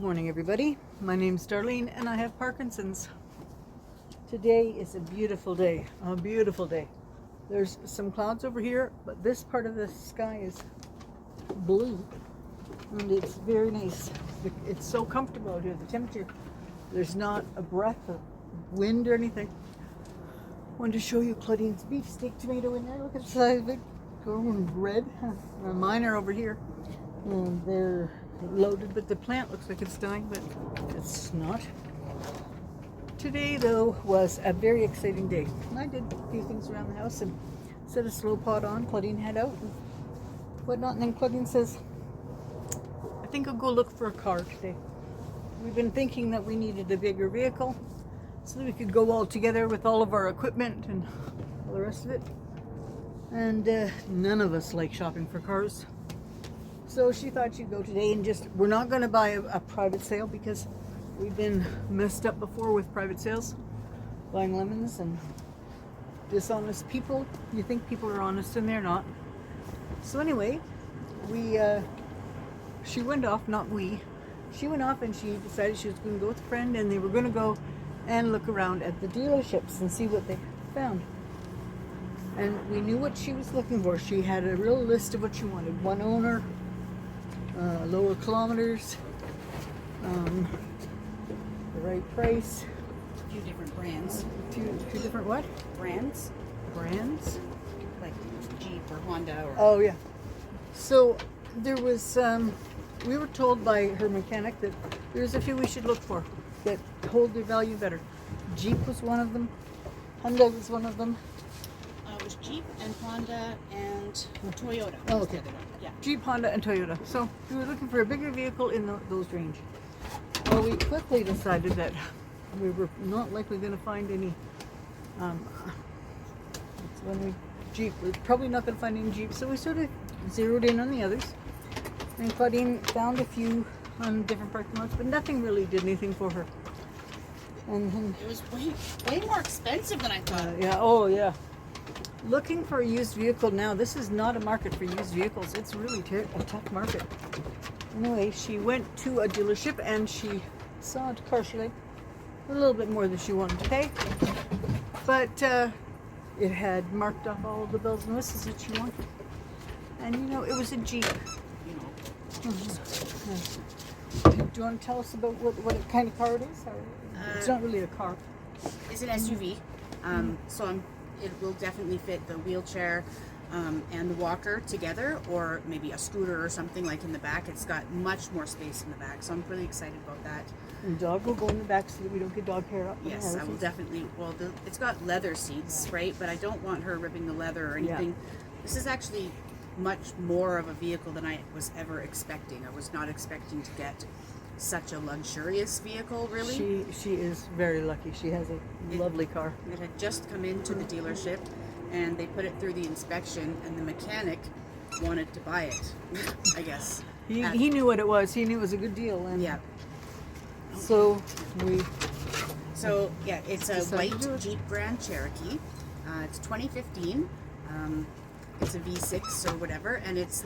morning, everybody. My name's Darlene and I have Parkinson's. Today is a beautiful day. A beautiful day. There's some clouds over here, but this part of the sky is blue and it's very nice. It's so comfortable out here. The temperature, there's not a breath of wind or anything. I wanted to show you Claudine's beefsteak tomato in there. Look at the size of it. Going red. Mine are over here. And they're loaded, but the plant looks like it's dying, but it's not. Today, though, was a very exciting day. I did a few things around the house and set a slow pot on. Claudine had out and whatnot, and then Claudine says, I think I'll go look for a car today. We've been thinking that we needed a bigger vehicle so that we could go all together with all of our equipment and all the rest of it. And none of us like shopping for cars. So she thought she'd go today and we're not going to buy a private sale because we've been messed up before with private sales, buying lemons and dishonest people. You think people are honest and they're not. So anyway, she went off, she went off and she decided she was going to go with a friend and they were going to go and look around at the dealerships and see what they found. And we knew what she was looking for. She had a real list of what she wanted. One owner, lower kilometers, the right price. A few different brands. Two different what? Brands? Like Jeep or Honda or... Oh, yeah. So there was, we were told by her mechanic that there's a few we should look for that hold their value better. Jeep was one of them. Honda was one of them. It was Jeep and Honda and Toyota. Oh, okay. Yeah. Jeep, Honda, and Toyota. So we were looking for a bigger vehicle in those range. Well, we quickly decided that we were not likely going to find any. Jeep. We're probably not going to find any Jeep. So we sort of zeroed in on the others. And Claudine found a few on different parking lots, but nothing really did anything for her. And it was way more expensive than I thought. Yeah. Oh, yeah. Looking for a used vehicle now, this is not a market for used vehicles. It's really a tough market. Anyway, she went to a dealership and she saw a car she liked a little bit more than she wanted to pay. But it had marked off all of the bells and whistles that she wanted. And you know, it was a Jeep. Do you want to tell us about what kind of car it is? It's not really a car. It's an SUV. It will definitely fit the wheelchair and the walker together, or maybe a scooter or something like in the back. It's got much more space in the back, so I'm really excited about that. And dog will go in the back so that we don't get dog hair up. Yes, I will definitely. Well, it's got leather seats, right? But I don't want her ripping the leather or anything. Yeah. This is actually much more of a vehicle than I was ever expecting. I was not expecting to get such a luxurious vehicle, really. She is very lucky. She has a lovely car. It had just come into the dealership and they put it through the inspection and the mechanic wanted to buy it, I guess. He knew what it was. He knew it was a good deal. And yeah. So it's a white Jeep Grand Cherokee. It's 2015. It's a V6 or whatever, and it's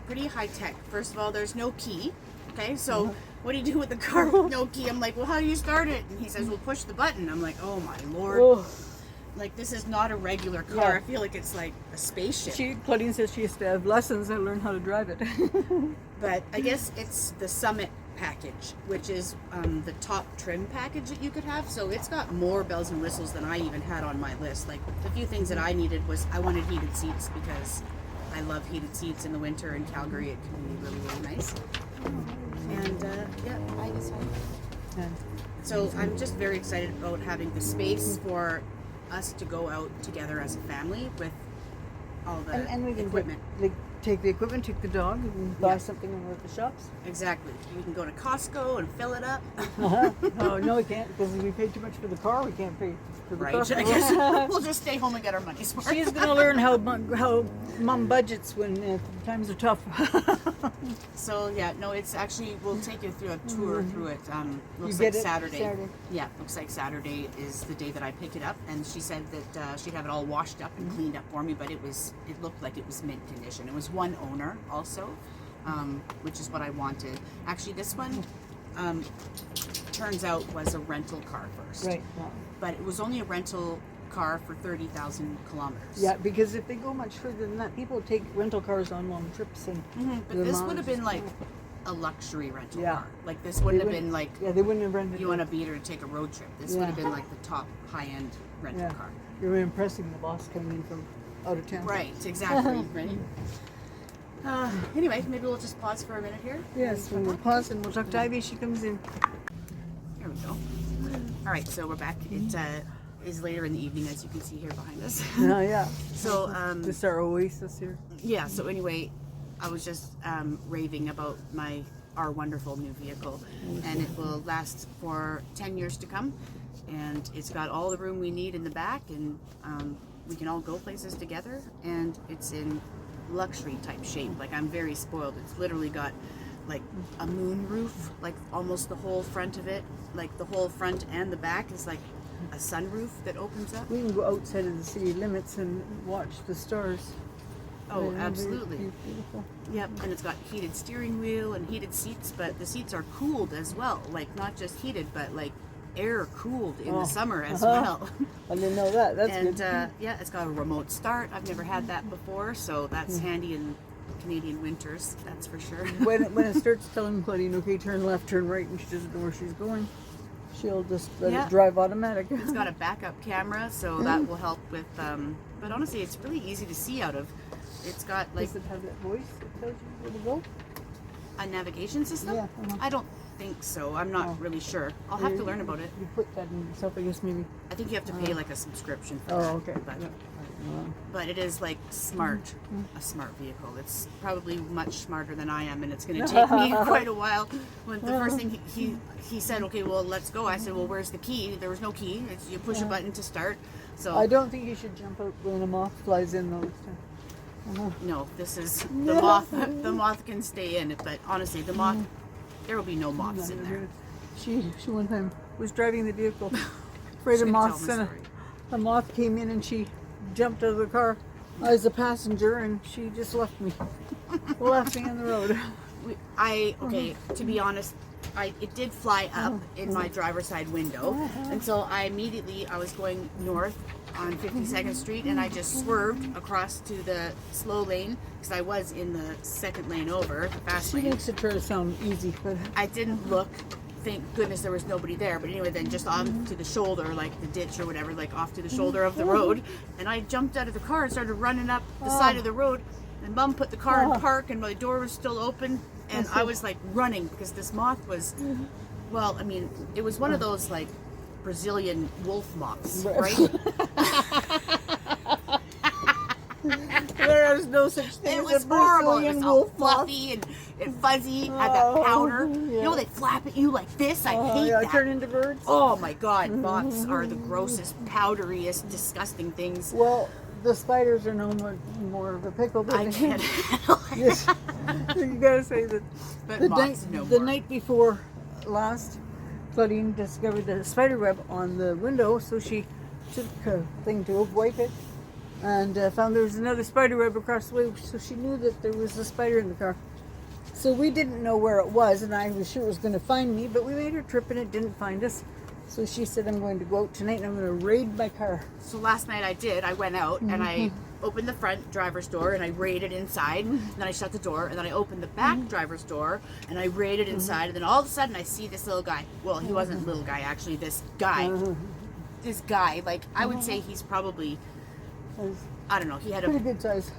pretty high tech. First of all, there's no key. Okay, so what do you do with the car with no key? I'm like, well, how do you start it? And he says, well, push the button. I'm like, oh my lord. Oh. Like, this is not a regular car. Yeah. I feel like it's like a spaceship. Claudine says she used to have lessons and learn how to drive it. But I guess it's the Summit package, which is the top trim package that you could have. So it's got more bells and whistles than I even had on my list. Like, the few things that I needed was I wanted heated seats because I love heated seats in the winter in Calgary. It can be really, really nice. And I decided. So I'm just very excited about having the space for us to go out together as a family with all the equipment. Take the equipment, take the dog, and buy something in one of the shops. Exactly. We can go to Cosmo and fill it up. Oh, no, we can't, because we paid too much for the car. We can't pay for the car. I guess we'll just stay home and get our money's worth. She's going to learn how mom budgets when times are tough. So, yeah, no, it's actually, we'll take you through a tour through it. Looks like Saturday. Yeah, looks like Saturday is the day that I pick it up. And she said that she'd have it all washed up and cleaned up for me, but it looked like it was mint condition. It was one owner also, which is what I wanted. Actually, this one turns out was a rental car first. Right. Wow. But it was only a rental car for 30,000 kilometers. Yeah, because if they go much further than that, people take rental cars on long trips. And But the this mileage would have is- been like a luxury rental Yeah. car. Like this wouldn't They have been like, Yeah, they wouldn't have rented you it. want a beater to take a road trip. This would have been like the top high-end rental Yeah. car. You're impressing the boss coming in from out of town. Right, exactly, right? Anyway, maybe we'll just pause for a minute here. Yes, we'll pause and we'll talk to Ivy as she comes in. There we go. All right, so we're back. It is later in the evening, as you can see here behind us. Yeah. So, This is our oasis here. yeah, so anyway, I was just raving about our wonderful new vehicle, and it will last for 10 years to come, and it's got all the room we need in the back, and we can all go places together, and it's in luxury type shape. Like, I'm very spoiled. It's literally got like a moon roof, like almost the whole front of it, like the whole front and the back is like a sunroof that opens up. We can go outside of the city limits and watch the stars. Oh, They're absolutely. beautiful. Yep, and it's got heated steering wheel and heated seats, but the seats are cooled as well. Like, not just heated, but like air cooled in the summer as well. I didn't know that. That's And good. yeah, it's got a remote start. I've never had that before, so that's handy in Canadian winters, that's for sure. when it starts telling Claudine, okay, turn left, turn right, and she doesn't know where she's going, she'll just let Yeah. it drive automatic. It's got a backup camera, so that will help with, but honestly, it's really easy to see out of. It's got like Does it have that voice that tells you where to go? a navigation system? Yeah, I don't think so. I'm not really sure. I'll have to learn about it. You put that in yourself, I guess, maybe. I think you have to pay like a subscription for Oh, that. okay. But, Yeah. but it is like smart, a smart vehicle. It's probably much smarter than I am, and it's going to take me quite a while. When the first thing he said, okay, well, let's go. I said, well, where's the key? There was no key. You push a button to start. So I don't think you should jump out when a moth flies in though this time. no, this is the moth. The moth can stay in, but honestly, the moth. There will be no moths in there. She one time was driving the vehicle, afraid She's of gonna moths, tell me and story. a moth came in and she jumped out of the car. I was a passenger and she just left me on the road. Okay, to be honest, it did fly up in my driver's side window, and so I was going north on 52nd Street, and I just swerved across to the slow lane because I was in the second lane over, the fast She lane. makes it try to sound easy, but I didn't look. Thank goodness there was nobody there. But anyway, then just on to the shoulder, like the ditch or whatever, like off to the shoulder of the road. And I jumped out of the car and started running up the side of the road. And Mom put the car in park, and my door was still open. And I was like running because this moth was, well, I mean, it was one of those like Brazilian wolf moths, right? there is no such thing It as was a horrible. It Brazilian was all wolf moth. fluffy and fuzzy, had that powder. You know, they flap at you like this. I hate Yeah, that. turn into birds. Oh my god, moths are the grossest, powderiest, disgusting things. Well, the spiders are no more of a pickle. But I can't handle it. Yes. You gotta say that But the moths, no the more. night before last, Claudine discovered the spider web on the window, so she took a thing to wipe it and found there was another spider web across the way, so she knew that there was a spider in the car. So we didn't know where it was, and I was sure it was going to find me, but we made our trip and it didn't find us. So she said, I'm going to go out tonight and I'm going to raid my car. So last night I went out and I opened the front driver's door and I raided inside, and then I shut the door, and then I opened the back driver's door and I raided inside, and then all of a sudden I see this little guy. Well, he wasn't a little guy, actually, this guy. This guy, like, I would say he's probably, I don't know, Pretty good size.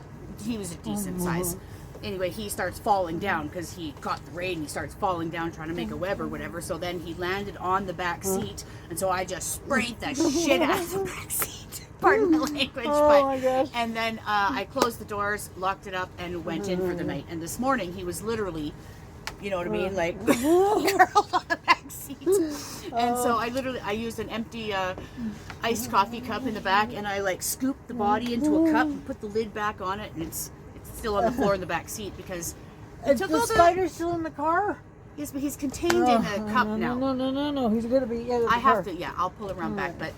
he was a decent size. Anyway, he starts falling down because he caught the raid, and he starts falling down trying to make a web or whatever. So then he landed on the back seat, and so I just sprayed the shit out of the back seat. Pardon the language. Oh my gosh. And then I closed the doors, locked it up, and went in for the night. And this morning he was literally, you know what I mean, like curled on the back seat. And so I used an empty iced coffee cup in the back, and I like scooped the body into a cup and put the lid back on it, and it's still on the floor in the back seat because it took the all the spider's still in the car? yes, but he's contained in a cup now. No. He's going to be out of the I have car. to, yeah, I'll pull it around back, but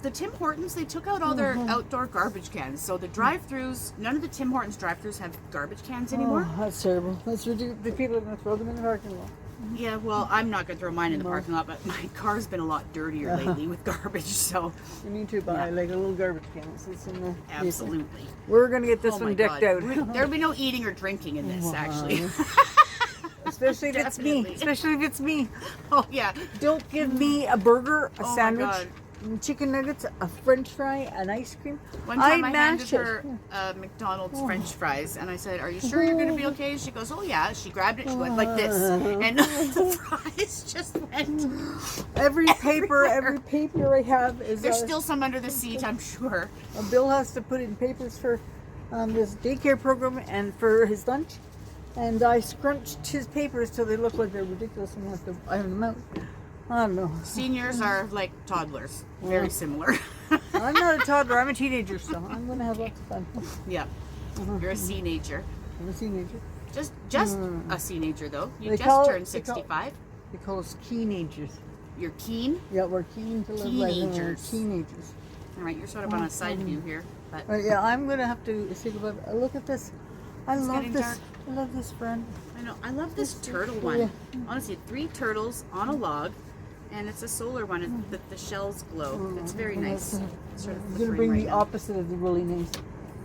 the Tim Hortons, they took out all their outdoor garbage cans. So the drive-throughs, none of the Tim Hortons drive-throughs have garbage cans anymore. Oh, that's terrible. That's ridiculous. The people are going to throw them in the parking lot. Yeah, well, I'm not going to throw mine in the parking lot, but my car's been a lot dirtier lately with garbage, so. You need to buy like a little garbage can that sits in the Absolutely. We're going to get this one decked out. There'll be no eating or drinking in this, actually. Especially if it's me. Especially if it's me. Oh, yeah. Don't give me a burger, a Oh my sandwich, God. chicken nuggets, a french fry, an ice cream. One time I handed mashed it. her McDonald's french fries, and I said, "Are you sure you're going to be okay?" She goes, "Oh yeah." She grabbed it, she went like this, and the fries just went. Every paper I have is. There's still some under the seat, I'm sure. Bill has to put in papers for this daycare program and for his lunch, and I scrunched his papers till they look like they're ridiculous and have to iron them out. I don't know. Seniors are like toddlers, very similar. I'm not a toddler. I'm a teenager, so I'm going to have lots of fun. Yeah, you're a teenager. I'm a teenager. Just a teenager though. You They just call- turned they call- 65. They call us keenagers. You're keen. Yeah, we're keen to live like Teenagers. teenagers. All right, you're sort of on a side view here, but Yeah, I'm going to have to think about it. Look at this. I It's love getting this. dark. I love this friend. I know. I love this turtle one. Yeah. Honestly, 3 turtles on a log, and it's a solar one. The shells glow. It's very nice. It's sort of I'm going to flickering bring right the now. opposite of the really nice.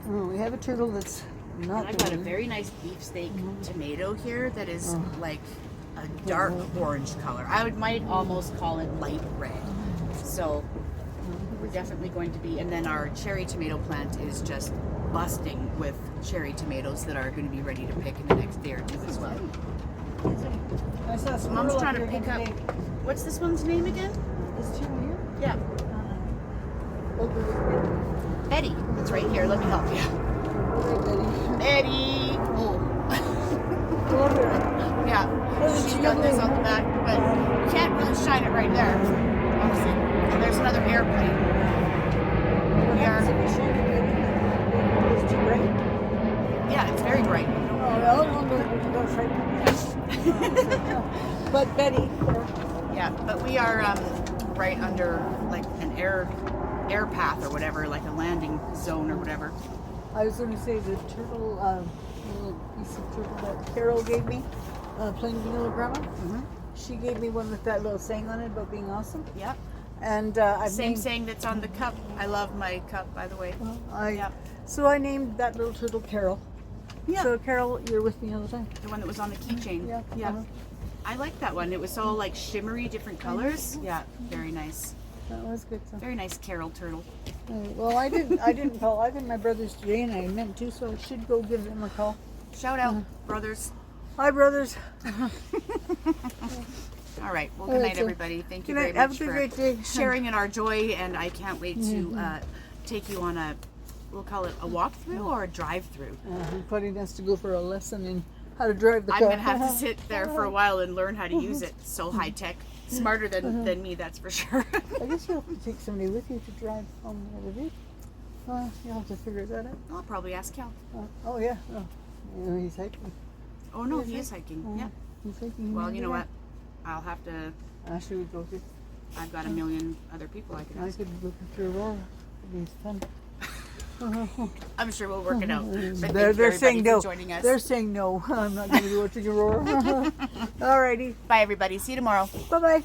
We have a turtle that's not And I've got a really- very nice beefsteak tomato here that is like a dark orange color. I might almost call it light red. So we're definitely going to be, and then our cherry tomato plant is just busting with cherry tomatoes that are going to be ready to pick in the next day or two as well. I saw a squirrel Mom's up trying to here pick up. today. What's this one's name again? This turtle here? Yeah, Over Betty. It's right here. Let me help you. there. Betty. Oh. Over there. Yeah, she's got this on the back, but you can't really shine it right there, obviously. And there's another airplane. We are, It's too bright. yeah, it's very bright. Oh, well, don't frighten me. But Betty, Yeah, but we are right under like an air path or whatever, like a landing zone or whatever. I was going to say the turtle, little piece of turtle that Carol gave me, plain vanilla grandma. She gave me one with that little saying on it about being awesome. Yep. And I've Same named, saying that's on the cup. I love my cup, by the way. Yep. So I named that little turtle Carol. Yeah. So Carol, you're with me all the time. The one that was on the keychain. Yeah. Yeah. Uh-huh. I like that one. It was all like shimmery, different colors. Yeah, very nice. That was good. So. Very nice Carol turtle. Well, I didn't call. I did my brothers today, and I meant to, so I should go give them a call. Shout out, brothers. Hi, brothers. All right. Well, All good right, night, so- everybody. Thank you Good very night. much Have a for great day. sharing in our joy, and I can't wait to take you on a, we'll call it a walkthrough or a drive-through. Putting us to go for a lesson in how to drive the I'm car. gonna have to sit there for a while and learn how to use it. So high tech, smarter than me, that's for sure. I guess you'll have to take somebody with you to drive home the other day. You'll have to figure that out. I'll probably ask Cal. Oh yeah. Oh, he's hiking. Oh no, he is hiking. Yeah. He's hiking. Well, you know what? I'll have to. Should we go to? I've got a million other people I can I ask. could look at your Aurora. It'd be fun. I'm sure we'll work it out. But thank They're you, saying everybody, no. for joining us. They're saying no. I'm not going to be watching Aurora. Alrighty. Bye, everybody. See you tomorrow. Bye bye.